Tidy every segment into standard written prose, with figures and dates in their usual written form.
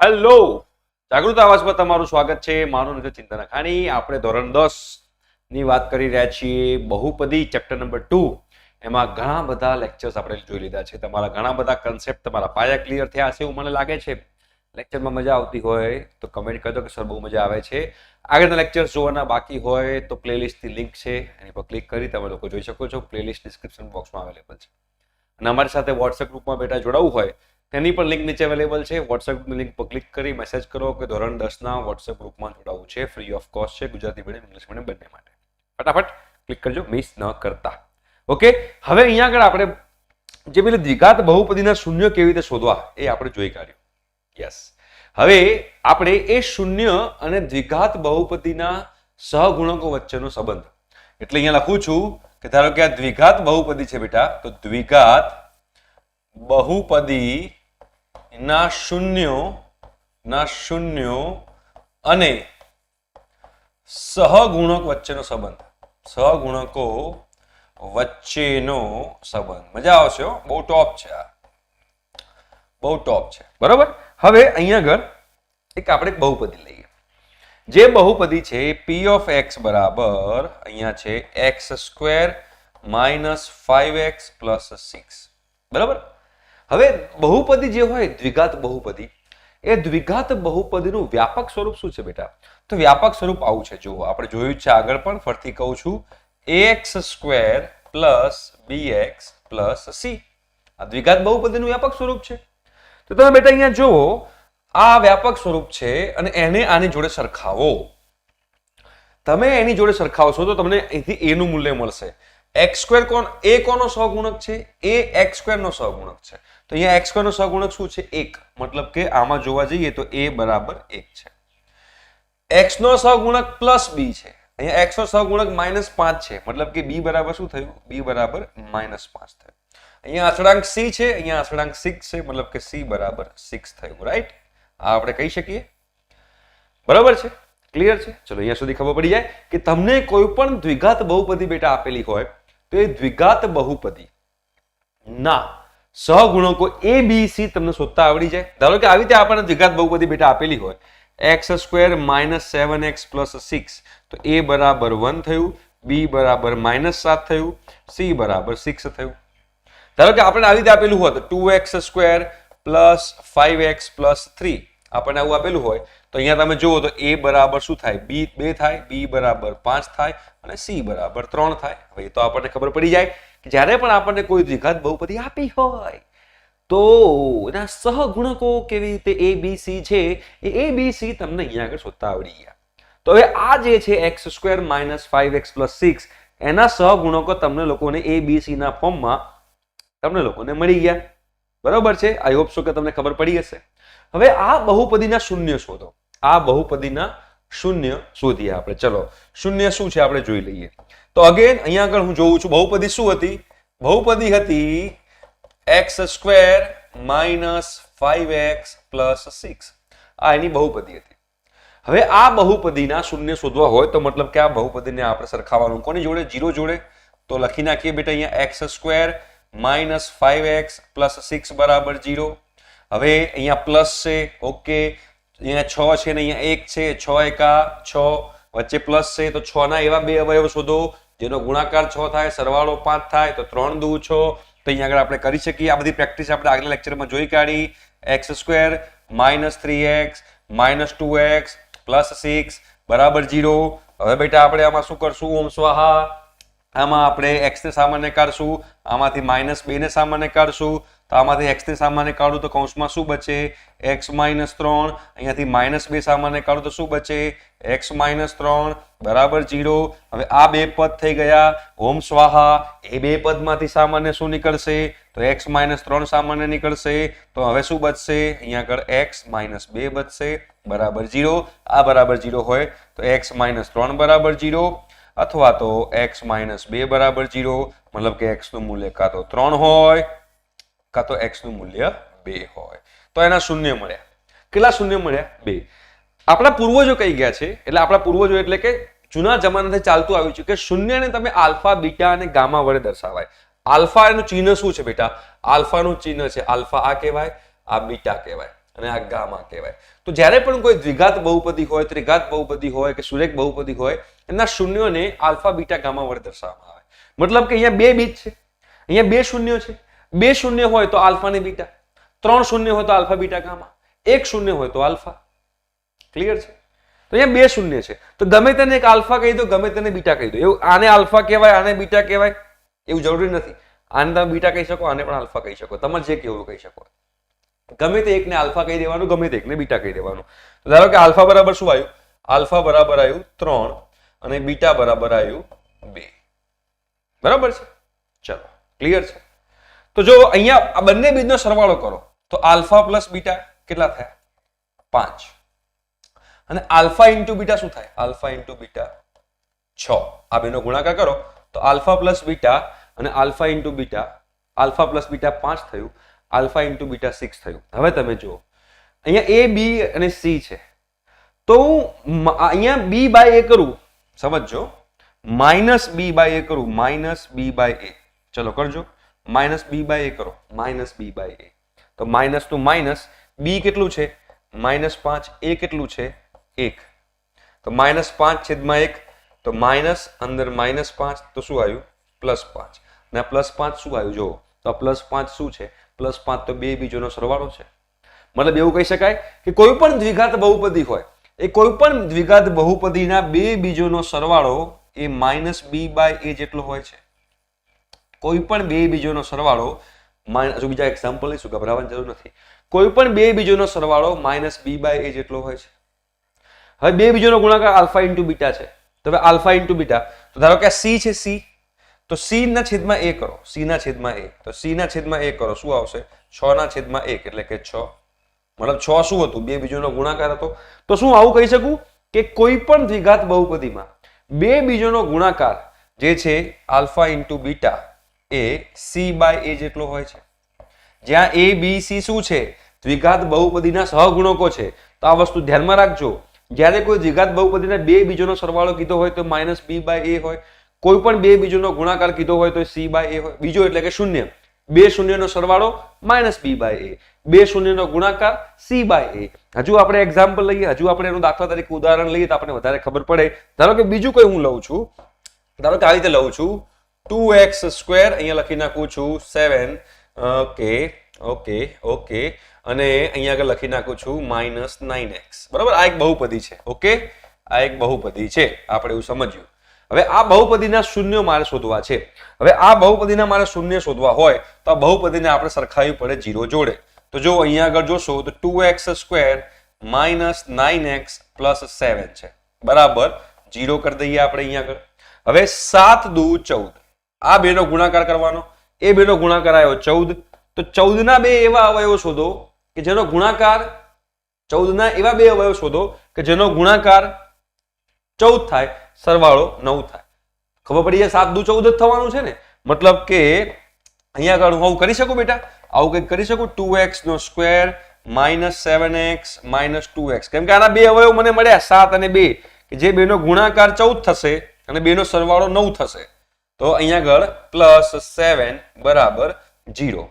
Hello, જાગૃત આવાજમાં તમારું સ્વાગત છે. મારું નામ છે ચિંતન અખાણી. આપણે ધોરણ 10 ની વાત કરી રહ્યા છીએ. બહુપદી ચેપ્ટર નંબર 2. એમાં ઘણા બધા લેક્ચર્સ આપણે જોઈ લીધા છે. તમારા ઘણા બધા કન્સેપ્ટ, તમારા પાયા ક્લિયર થયા હશે એવું મને લાગે છે. લેક્ચરમાં મજા આવતી હોય તો કમેન્ટ કરજો કે સર બહુ મજા આવે છે. આગળના લેક્ચર્સ જોવાના બાકી હોય તો પ્લેલિસ્ટની લિંક છે, એની પર ક્લિક કરી તમે લોકો જોઈ શકો છો. પ્લેલિસ્ટ ડિસ્ક્રિપ્શન બોક્સમાં અવેલેબલ છે. અને અમારી સાથે વોટ્સએપ ગ્રુપમાં બેઠા જોડાવું હોય તેની પણ લિંક નીચે અવેલેબલ છે. વોટ્સએપ લિંક પર ક્લિક કરી મેસેજ કરો કે ધોરણ 10ના વોટ્સએપ ગ્રુપમાં જોડાવું છે. ફ્રી ઓફ કોસ્ટ છે, ગુજરાતી મીડિયમ, ઇંગ્લિશ મીડિયમ બંને માટે. ફટાફટ ક્લિક કરજો, મિસ ન કરતા. ઓકે, હવે અહીંયા આગળ આપણે જે પેલી દ્વિઘાત બહુપદીના શૂન્ય કેવી રીતે શોધવા એ આપણે જોઈ કાઢ્યું. યસ, હવે આપણે એ શૂન્ય અને દ્વિઘાત બહુપદીના સહગુણકો વચ્ચેનો સંબંધ, એટલે અહીંયા લખું છું કે ધારો કે આ દ્વિઘાત બહુપદી છે બેટા, તો દ્વિઘાત બહુપદી ના શૂન્યો અને સહગુણક વચ્ચેનો સંબંધ, સહગુણકો વચ્ચેનો સંબંધ. મજા આવશે, બહુ ટોપ છે આ, બહુ ટોપ છે. બરોબર. હવે અહીંયા આગળ એક આપણે બહુપદી લઈએ. જે બહુપદી છે p ઓફ x બરાબર અહીંયા છે x² માઇનસ 5x પ્લસ 6. બરાબર. હવે બહુપદી જે હોય દ્વિઘાત બહુપદી, એ દ્વિઘાત બહુપદીનું વ્યાપક સ્વરૂપ શું છે બેટા? તો વ્યાપક સ્વરૂપ આવું છે. જુઓ, આપણે જોયું છે આગળ પણ, ફરીથી કહું છું, ax² plus bx plus c. આ દ્વિઘાત બહુપદીનું વ્યાપક સ્વરૂપ છે. તો તમે બેટા અહીંયા જુઓ, આ વ્યાપક સ્વરૂપ છે અને એને આની જોડે સરખાવો. તમે એની જોડે સરખાવશો તો તમને અહીંથી a નું મૂલ્ય મળશે. x² કોનો સહગુણક છે? a x² નો સહગુણક છે. તો અહીંયા x² નો સહગુણક શું છે? 1. મતલબ કે આમાં જોવા જઈએ તો a બરાબર 1 છે. x નો સહગુણક પ્લસ b છે. અહીંયા x નો સહગુણક -5 છે. મતલબ કે b બરાબર શું થયું? b બરાબર -5 થયું. અહીંયા અચળાંક c છે, અહીંયા અચળાંક 6 છે. મતલબ કે c બરાબર 6 થયું. રાઈટ? આ આપણે કહી શકીએ. બરાબર છે? ક્લિયર છે? ચલો, અહીંયા સુધી ખબર પડી જાય કે તમને કોઈ પણ દ્વિઘાત બહુપદી બેટા આપેલી હોય તો એ દ્વિઘાત બહુપદી ના સહગુણકો a b c તમને શોધતા આવડી જાય. ધારો કે આવી રીતે આપણને દ્વિઘાત બહુપદી બેટા આપેલી હોય x² માઇનસ 7x પ્લસ 6, તો a બરાબર 1 થયું, b બરાબર -7 થયું, c બરાબર 6 થયું. ધારો કે આપણે આવી રીતે આપેલું હોય તો 2x² પ્લસ 5x પ્લસ 3 આપણને આવું આપેલું હોય તો અહીંયા તમે જુઓ તો a બરાબર શું થાય? b 2 થાય, b બરાબર 5 થાય અને c બરાબર 3 થાય. હવે એ તો આપણને ખબર પડી જાય કે જ્યારે પણ આપણને કોઈ દ્વિઘાત બહુપદી આપી હોય તો એના સહગુણકો કેવી રીતે a b c છે, એ a b c તમને અહીંયા આગળ શોધતા આવડી ગયા. તો હવે આ જે છે x² માઇનસ 5x પ્લસ 6, એના સહગુણકો તમને લોકોને a b c ના ફોર્મમાં તમને લોકોને મળી ગયા. બરાબર છે? આઈ હોપ સો કે તમને ખબર પડી હશે. હવે આ બહુપદીના શૂન્ય શોધો. આ બહુપદીના શૂન્ય શોધીએ આપણે. ચલો, શૂન્ય શું છે આપણે જોઈ લઈએ. તો અગેન અહીંયા આગળ હું જોઉં છું બહુપદી શું હતી? બહુપદી હતી x² માઇનસ 5x પ્લસ 6. આ એની બહુપદી હતી. હવે આ બહુપદીના શૂન્ય શોધવા હોય તો મતલબ કે આ બહુપદીને આપણે સરખાવવાનું કોની જોડે? 0 જોડે. તો લખી નાખીએ બેટા અહીંયા x² માઇનસ 5x પ્લસ 6 બરાબર 0. હવે અહીંયા પ્લસ છે, ઓકે, અહીંયા 6 છે ને અહીંયા 1 છે, 6 એકા 6, વચ્ચે પ્લસ છે તો 6 ના એવા બે અવયવ શોધો જેનો ગુણાકાર 6 થાય, સરવાળો 5 થાય, તો 3 દુ 6. તો અહીંયા આગળ આપણે કરી શકીએ. આ બધી પ્રેક્ટિસ આપણે આગલા લેક્ચરમાં જોઈ કાઢી. x² minus 3x minus 2x plus 6 બરાબર 0. હવે બેટા આપણે આમાં શું કરશું? ઓમ સ્વાહા. આમાં આપણે x ને સામાન્ય કાઢશું, આમાંથી -2 ને સામાન્ય કાઢશું, તો આમાંથી x ને સામાન્ય કાઢું તો કૌંસમાં શું બચે? x -3. અહીંયાથી -2 સામાન્ય કાઢું તો શું બચે? x -3 બરાબર 0. હવે આ બે પદ થઈ ગયા. ઓમ સ્વાહા. એ બે પદમાંથી સામાન્ય શું નીકળશે? તો x -3 સામાન્ય નીકળશે. તો હવે શું બચશે? અહીંયા આગળ x -2 બચશે બરાબર 0. આ બરાબર 0 હોય તો x -3 બરાબર 0 અથવા તો x -2 બરાબર 0. મતલબ કે x નું મૂલ્ય કાં તો 3 હોય કાં તો x નું મૂલ્ય 2 હોય. તો એના શૂન્ય મળ્યા. કેટલા શૂન્ય મળ્યા? 2. આપણા પૂર્વજો કઈ ગયા છે? એટલે આપણા પૂર્વજો એટલે કે જૂના જમાનાથી ચાલતું આવ્યું છે કે શૂન્યને તમે આલ્ફા, બીટા અને ગામા વડે દર્શાવાય. આલ્ફા એનું ચિહ્ન શું છે બેટા? આલ્ફાનું ચિહ્ન છે આલ્ફા, આ કહેવાય, આ બીટા કહેવાય. અને આ ગામા કહેવાય. તો જ્યારે પણ કોઈ દ્વિઘાત બહુપદી હોય, ત્રિઘાત બહુપદી હોય કે સુરેખ બહુપદી હોય, એના શૂન્યોને આલ્ફા બીટા ગામા વડે દર્શાવવામાં આવે. મતલબ કે અહીંયા બે બીજ છે, અહીંયા બે શૂન્ય છે. બે શૂન્ય હોય તો આલ્ફા ને બીટા, ત્રણ શૂન્ય હોય તો આલ્ફા બીટા ગામા, એક શૂન્ય હોય તો આલ્ફા. ક્લિયર છે? તો અહીંયા બે શૂન્ય છે, તો ગમે તેને એક આલ્ફા કહી દો, ગમે તેને બીટા કહી દો. એવું આને આલ્ફા કહેવાય, આને બીટા કહેવાય એવું જરૂરી નથી. આને તમે બીટા કહી શકો, આને પણ આલ્ફા કહી શકો, તમારે જે કહેવું કહી શકો. ગમે તે એકને આલ્ફા કહી દેવાનું, ગમે તે એકને બીટા કહી દેવાનું. તો ધારો કે આલ્ફા બરાબર શું આવ્યું? આલ્ફા બરાબર આવ્યું 3 અને બીટા બરાબર આવ્યું 2. બરાબર છે? ચલો, ક્લિયર છે? તો જો અહીંયા આ બંને બીજનો સરવાળો કરો તો આલ્ફા પ્લસ બીટા કેટલા થયા? 5. અને આલ્ફા ઇન્ટુ બીટા શું થાય? Alpha into beta 6. આ બેનો ગુણાકાર કરો તો આલ્ફા પ્લસ બીટા અને alpha into beta, alpha plus beta 5 થયું, આલ્ફા ઇન્ટુ બીટા 6 થયું. હવે તમે જુઓ અહીંયા a b અને c છે, તો હું અહીંયા b બાય a કરું, સમજજો, માઇનસ b બાય a કરું, માઇનસ b બાય a. ચલો કરજો, માઇનસ b બાય a કરો, માઇનસ b બાય a. તો માઇનસ ટુ માઇનસ, b કેટલું છે? -5, a કેટલું છે? 1. તો -5/1, તો માઇનસ અંદર -5, તો શું આવ્યું? +5. અને +5 શું આવ્યું? જુઓ તો +5 શું છે? +5 તો બે બીજોનો સરવાળો છે. મતલબ એવું કહી શકાય કે કોઈ પણ દ્વિઘાત બહુપદી હોય, એ કોઈ પણ દ્વિઘાત બહુપદીના બે બીજોનો સરવાળો એ -b બાય a જેટલો હોય છે. કોઈ પણ બે બીજોનો સરવાળો, હજુ બીજા એક્ઝામ્પલ લઈશું, ગભરાવાની જરૂર નથી. કોઈ પણ બે બીજોનો સરવાળો -b બાય a જેટલો હોય છે. હવે બે બીજોનો ગુણાકાર આલ્ફા ઇન્ટુ બીટા છે, તો હવે આલ્ફા ઇન્ટુ બીટા, તો ધારો કે આ c છે, c, તો c ના છેદમાં a કરો, c ના છેદમાં a, તો c ના છેદમાં a કરો, શું આવશે? 6 ના છેદમાં 1 એટલે કે 6. મતલબ 6 શું હતું? બે બીજોનો ગુણાકાર હતો. તો શું આવું કહી શકું કે કોઈ પણ દ્વિઘાત બહુપદીમાં બે બીજોનો ગુણાકાર જે છે આલ્ફા ઇન્ટુ બીટા એ c બાય a જેટલો હોય છે. જ્યાં a b c શું છે? દ્વિઘાત બહુપદીના સહગુણકો છે. તો આ વસ્તુ ધ્યાનમાં રાખજો. જ્યારે કોઈ દ્વિઘાત બહુપદીના બે બીજોનો સરવાળો કીધો હોય તો -b બાય a હોય, કોઈ પણ બે બીજોનો ગુણાકાર કીધો હોય તો c બાય a હોય. બીજો એટલે કે શૂન્ય, બે શૂન્યનો સરવાળો -b બાય a, બે શૂન્યનો ગુણાકાર c બાય a. હજુ આપણે એક્ઝામ્પલ લઈએ, હજુ આપણે એનું દાખલા તરીકે ઉદાહરણ લઈએ તો આપણે વધારે ખબર પડે. ધારો કે બીજું કોઈ હું લઉં છું, ધારો કે આવી રીતે લઉં છું 2x², અહીંયા લખી નાખું છું 7, ઓકે, અને અહીંયા આગળ લખી નાખું છું -9x. બરાબર? આ એક બહુપદી છે. ઓકે, આ એક બહુપદી છે, આપણે એવું સમજ્યું. હવે આ બહુપદીના શૂન્યો મારે શોધવા છે. હવે આ બહુપદીના મારે શૂન્ય શોધવા હોય તો આ બહુપદીને આપણે સરખાવવી પડે 0 જોડે. તો જો અહીંયા આગળ જોશો તો 2x² -9x + 7 છે, બરાબર 0 કરી દઈએ આપણે અહીંયા આગળ. હવે 7 દુ 14, આ બેનો ગુણાકાર કરવાનો, એ બેનો ગુણાકાર આવ્યો 14. તો 14 ના બે એવા અવયવો શોધો કે જેનો ગુણાકાર, 14 ના એવા બે અવયવો શોધો કે જેનો ગુણાકાર 14 થાય, સરવાળો 9 થાય. ખબર પડી જાય? 7 દુ 14 જ થવાનું છે ને. મતલબ કે અહીંયા આગળ હું આવું કરી શકું બેટા, આવું કંઈક કરી શકું, 2x² -7x -2x, કેમ કે આના બે અવયવ મને મળ્યા 7 અને 2, કે જે બેનો ગુણાકાર 14 થશે અને બેનો સરવાળો 9 થશે. તો અહીંયા આગળ +7 બરાબર 0.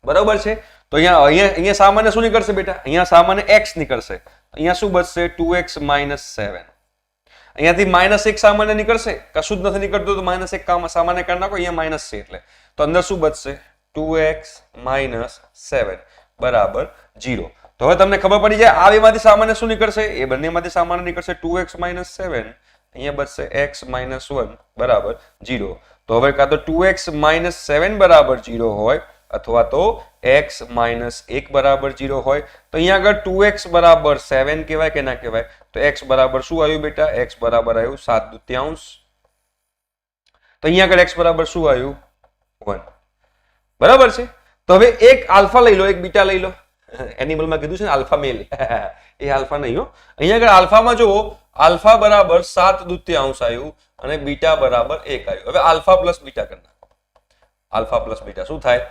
બરાબર છે? તો અહીંયા સામાન્ય શું નીકળશે બેટા? અહીંયા સામાન્ય x નીકળશે. અહીંયા શું બચશે? 2x - 7. અહીંયાથી -1 સામાન્ય નીકળશે, કશું જ નથી નીકળતું, તો -1 સામાન્ય કરી નાખો, અહીંયા માઇનસ છે એટલે. તો અંદર શું બચશે? 2x - 7 બરાબર 0. તો હવે તમને ખબર પડી જાય આ બેમાંથી સામાન્ય શું નીકળશે? એ બંનેમાંથી સામાન્ય નીકળશે 2x - 7, અહીંયા બચશે x - 1 બરાબર 0. તો હવે કાં તો 2x - 7 બરાબર 0 હોય અથવા તો x - 1 બરાબર 0 હોય. તો અહીંયા આગળ 2x બરાબર 7 કહેવાય કે ના કહેવાય? તો x બરાબર શું આવ્યું બેટા? x બરાબર આવ્યું 7/2. તો અહીંયા આગળ x બરાબર શું આવ્યું? 1. બરાબર છે? તો હવે એક આલ્ફા લઈ લો, એક બીટા લઈ લો. એનિમલમાં કીધું છે ને આલ્ફા મેલ, એ આલ્ફા નહીં હો. અહીંયા આગળ આલ્ફામાં જુઓ, આલ્ફા બરાબર 7/2 આવ્યું અને બીટા બરાબર 1 આવ્યું. હવે આલ્ફા પ્લસ બીટા કરી નાખો. આલ્ફા પ્લસ બીટા શું થાય?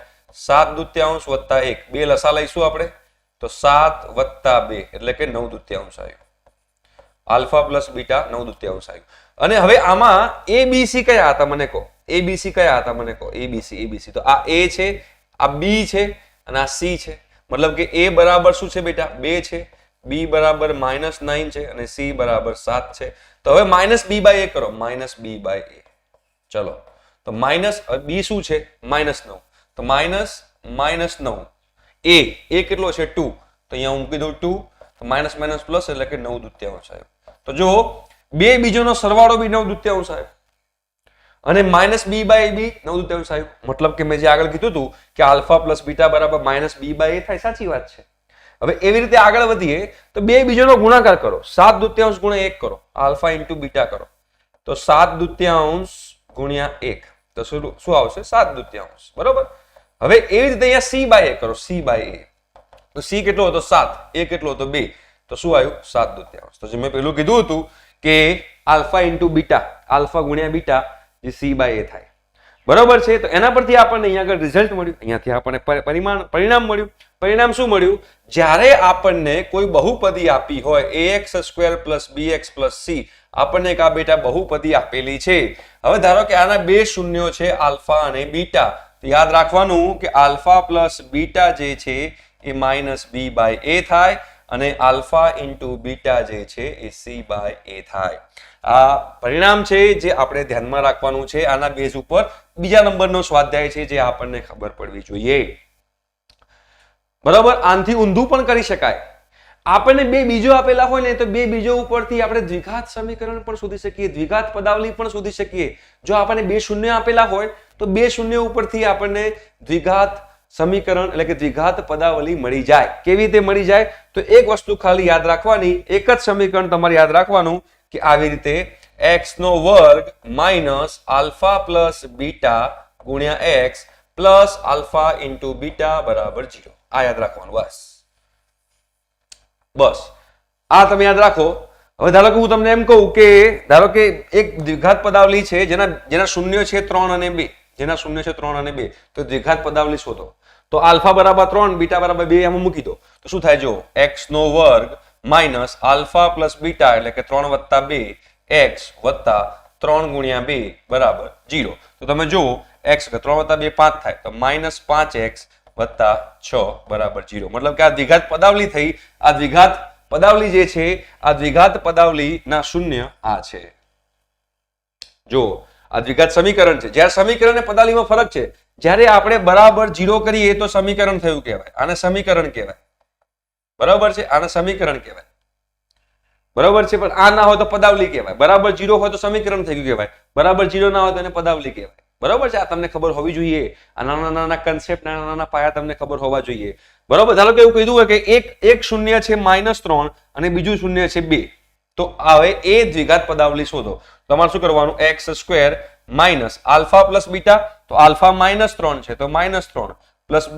7/2 + 1, બે લસા લઈશું આપણે, તો 7 + 2 એટલે કે 9/2 આવ્યું. આલ્ફા પ્લસ બીટા 9/2 આવ્યું. અને હવે આમાં ABC કયા હતા મને કહો? ABC કયા હતા મને કહો? ABC. તો આ A છે, આ B છે અને આ C છે. મતલબ કે a બરાબર શું છે બેટા 2 છે, b બરાબર -9 છે અને c બરાબર 7 છે. તો હવે -b/a કરો, -b/a. ચલો તો b શું છે -9, તો -9 a કેટલો છે 2, તો અહીંયા હું મૂકી દઉં 2, તો માઇનસ માઇનસ પ્લસ એટલે કે 9 દૂત્યાંશ આવ્યો. તો જો બે બીજોનો સરવાળો બી 9 દૂત્યાંશ આવ્યો અને -b/b 9 દૂત્યાંશ આવ્યો. મતલબ કે મેં જે આગળ કીધું હતું કે આલ્ફા પ્લસ બીટા બરાબર -b/a થાય, સાચી વાત છે. હવે એવી રીતે આગળ વધીએ તો બે બીજોનો ગુણાકાર કરો, 7 દૂત્યાંશ ગુણ્યા 1 કરો, આલ્ફા ઇન્ટુ બીટા કરો, તો 7 દૂત્યાંશ ગુણ્યા 1, તો શું આવશે 7 દૂત્યાંશ. બરોબર. હવે એવી રીતે અહીંયા c/a કરો, c/a, તો c કેટલો હતો 7, a કેટલો હતો 2, તો શું આવ્યું 7 દૂત્યાંશ. તો જે મેં પેલું કીધું હતું કે આલ્ફા ઇન્ટુ બીટા, આલ્ફા ગુણ્યા બીટા જે c/a થાય. બરોબર છે. તો એના પરથી આપણને અહીંયા આગળ રિઝલ્ટ મળ્યું, અહીંયાથી આપણને પરિણામ મળ્યું. પરિણામ શું મળ્યું? જ્યારે આપણને કોઈ બહુપદી આપી હોય ax² + bx + c, આપણને એક આ બેટા બહુપદી આપેલી છે. હવે ધારો કે આના બે શૂન્યો છે આલ્ફા અને બીટા, તો યાદ રાખવાનું કે આલ્ફા પ્લસ બીટા જે છે એ -b/a થાય અને આલ્ફા ઇન્ટુ બીટા જે છે એ c/a થાય. આ પરિણામ છે જે આપણે ધ્યાનમાં રાખવાનું છે. આના બેઝ ઉપર બીજા નંબરનો સ્વાધ્યાય છે જે આપણને ખબર પડવી જોઈએ. બરાબર. આનથી ઊંધું પણ કરી શકાય. આપણને બે બીજો આપેલા હોય ને તો બે બીજો ઉપરથી આપણે દ્વિઘાત સમીકરણ પણ શોધી શકીએ, દ્વિઘાત પદાવલી પણ શોધી શકીએ. જો આપણને બે શૂન્ય આપેલા હોય તો બે શૂન્ય ઉપરથી આપણને દ્વિઘાત સમીકરણ એટલે કે દ્વિઘાત પદાવલી મળી જાય. કેવી રીતે મળી જાય? તો એક વસ્તુ ખાલી યાદ રાખવાની, એક જ સમીકરણ તમારે યાદ રાખવાનું કે આવી રીતે x² minus alpha plus beta ગુણ્યા x plus alpha into beta બરાબર 0. આ યાદ રાખવાનું બસ. આ તમે યાદ રાખો. હવે ધારો કે હું તમને એમ કહું કે ધારો કે એક દ્વિઘાત પદાવલી છે જેના શૂન્ય છે 3 અને 2, જેના શૂન્ય છે 3 અને 2, તો દ્વિઘાત પદાવલી શોધો. તો આલ્ફા બરાબર 3, બીટા બરાબર 2 એમાં મૂકી દો, તો શું થાય? જો x² minus alpha plus beta એટલે કે 3 + 2 x વત્તા 3 ગુણ્યા 2 બરાબર 0. તો તમે જુઓ x 3 + 2 5 થાય, તો -5x વત્તા 6 બરાબર 0. મતલબ કે આ દ્વિઘાત પદાવલી થઈ. આ દ્વિઘાત પદાવલી જે છે, આ દ્વિઘાત પદાવલી ના શૂન્ય આ છે. જો આ દ્વિઘાત સમીકરણ છે. જ્યારે સમીકરણ અને પદાવલીમાં ફરક છે. જ્યારે આપણે બરાબર 0 કરીએ તો સમીકરણ થયું કહેવાય, આને સમીકરણ કહેવાય. બરાબર છે, આને સમીકરણ કહેવાય. બરાબર છે. પણ આ ના હોય તો પદાવલી કહેવાય. બરાબર 0 હોય તો સમીકરણ થઈ ગયું કહેવાય, બરાબર 0 ના હોય તો એને પદાવલી કહેવાય. બરાબર છે. આ તમને ખબર હોવી જોઈએ. આ નાના નાના કન્સેપ્ટ, નાના નાના પાયા તમને ખબર હોવા જોઈએ. બરાબર. ધારો કે એવું કીધું હોય કે એક શૂન્ય છે -3 અને બીજું શૂન્ય છે 2, તો હવે એ દ્વિઘાત પદાવલી શોધો. તમારે શું કરવાનું? x² minus alpha plus beta, તો આલ્ફા -3 છે તો -3 પ્લસ